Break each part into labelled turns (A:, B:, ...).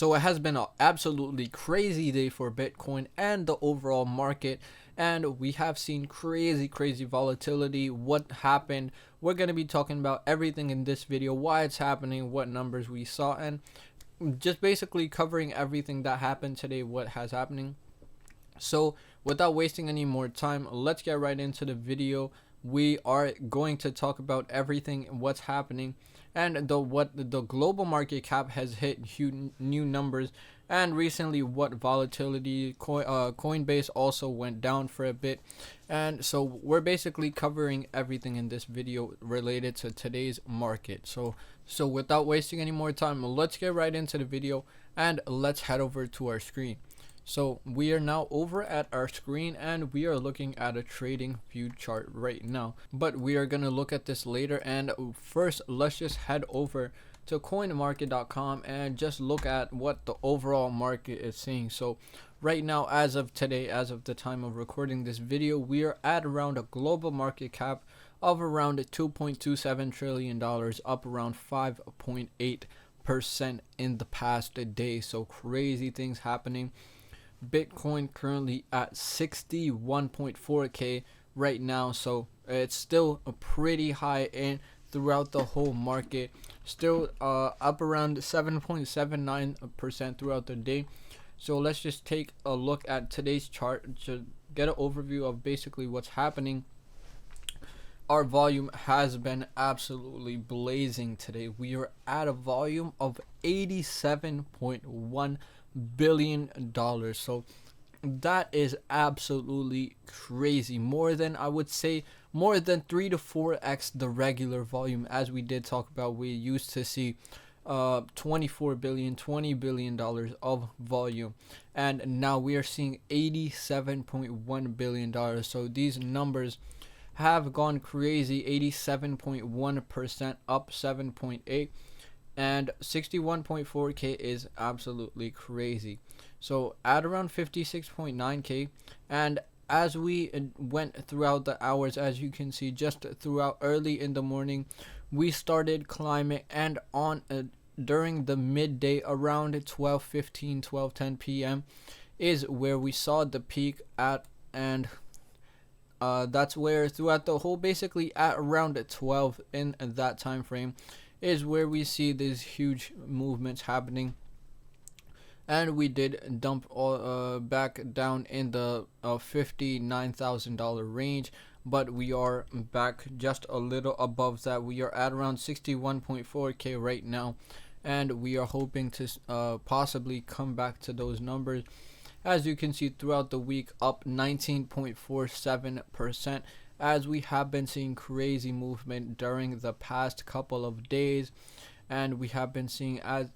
A: So it has been an absolutely crazy day for Bitcoin and the overall market, and we have seen crazy volatility. What happened? We're going to be talking about everything in this video, why it's happening, what numbers we saw, and just basically covering everything that happened today, what has happening. So without wasting any more time, let's get right into the video. We are going to talk about everything, what's happening, and the global market cap has hit huge new numbers, and recently what volatility. Coinbase also went down for a bit, and so we're basically covering everything in this video related to today's market. So without wasting any more time, let's get right into the video and let's head over to our screen. So we are now over at our screen and we are looking at a trading view chart right now, but we are going to look at this later. And first, let's just head over to coinmarket.com and just look at what the overall market is seeing. So right now, as of today, as of the time of recording this video, we are at around a global market cap of around $2.27 trillion, up around 5.8% in the past day. So crazy things happening. Bitcoin currently at 61.4k right now, so it's still a pretty high in throughout the whole market, still up around 7.79% throughout the day. So let's just take a look at today's chart to get an overview of basically what's happening. Our volume has been absolutely blazing today. We are at a volume of $87.1 billion. So that is absolutely crazy. More than, I would say, more than 3 to 4x the regular volume. As we did talk about, we used to see 24 billion, $20 billion of volume, and now we are seeing $87.1 billion. So these numbers have gone crazy. 87.1% up 7.8, and 61.4k is absolutely crazy. So at around 56.9k, and as we went throughout the hours, as you can see, just throughout early in the morning, we started climbing, and on during the midday around 12:15, 12:10 p.m. is where we saw the peak at, and that's where throughout the whole, basically at around 12 in that time frame, is where we see these huge movements happening. And we did dump all back down in the $59,000 range, but we are back just a little above that. We are at around 61.4k right now, and we are hoping to possibly come back to those numbers. As you can see, throughout the week, up 19.47%, as we have been seeing crazy movement during the past couple of days. And we have been seeing, as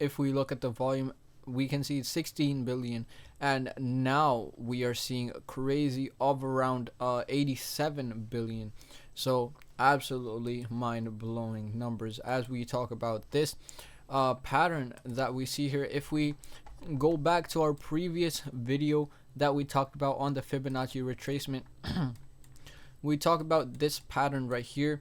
A: if we look at the volume, we can see 16 billion, and now we are seeing crazy of around 87 billion. So absolutely mind-blowing numbers as we talk about this pattern that we see here. If we go back to our previous video that we talked about on the Fibonacci retracement, we talk about this pattern right here.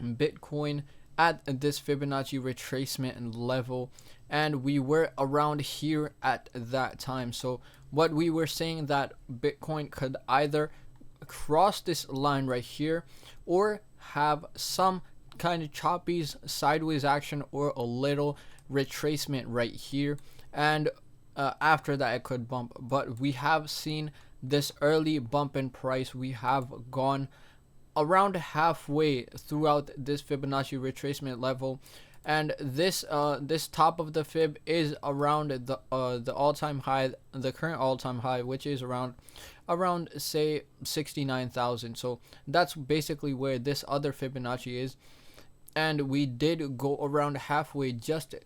A: Bitcoin at this Fibonacci retracement level, and we were around here at that time. So what we were saying, that Bitcoin could either cross this line right here or have some kind of choppy sideways action or a little retracement right here, and after that it could bump. But we have seen this early bump in price. We have gone around halfway throughout this Fibonacci retracement level, and this top of the fib is around the all-time high, the current all-time high, which is around say 69,000. So that's basically where this other Fibonacci is, and we did go around halfway just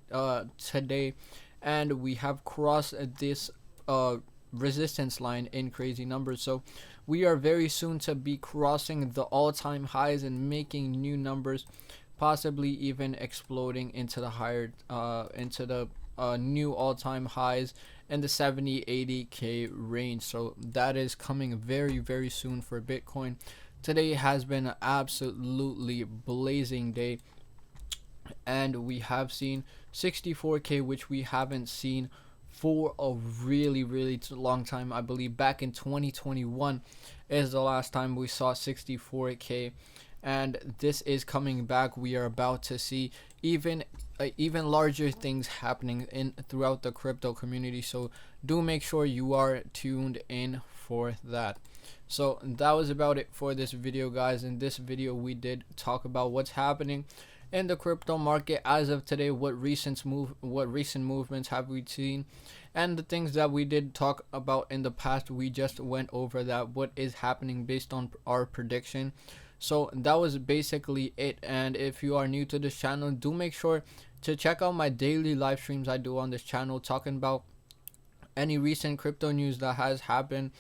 A: today, and we have crossed this resistance line in crazy numbers. So we are very soon to be crossing the all-time highs and making new numbers, possibly even exploding into the higher into the new all-time highs in the 70-80k range. So that is coming very soon for Bitcoin. Today has been an absolutely blazing day. and we have seen 64k, which we haven't seen for a really long time. I believe back in 2021 is the last time we saw 64k, and this is coming back. We are about to see even larger things happening in throughout the crypto community, so do make sure you are tuned in for that. So that was about it for this video, guys. In this video we did talk about what's happening in the crypto market as of today, what recent movements have we seen, and the things that we did talk about in the past. We just went over that, what is happening based on our prediction. So that was basically it. And if you are new to this channel, do make sure to check out my daily live streams I do on this channel, talking about any recent crypto news that has happened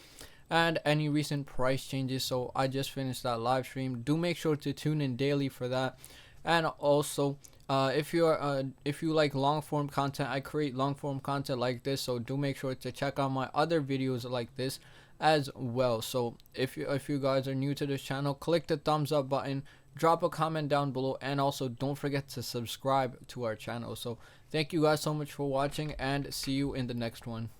A: and any recent price changes. So I just finished that live stream. Do make sure to tune in daily for that. And also, if you like long form content, I create long form content like this, so do make sure to check out my other videos like this as well. So if you guys are new to this channel, click the thumbs up button, drop a comment down below, and also don't forget to subscribe to our channel. So thank you guys so much for watching, and see you in the next one.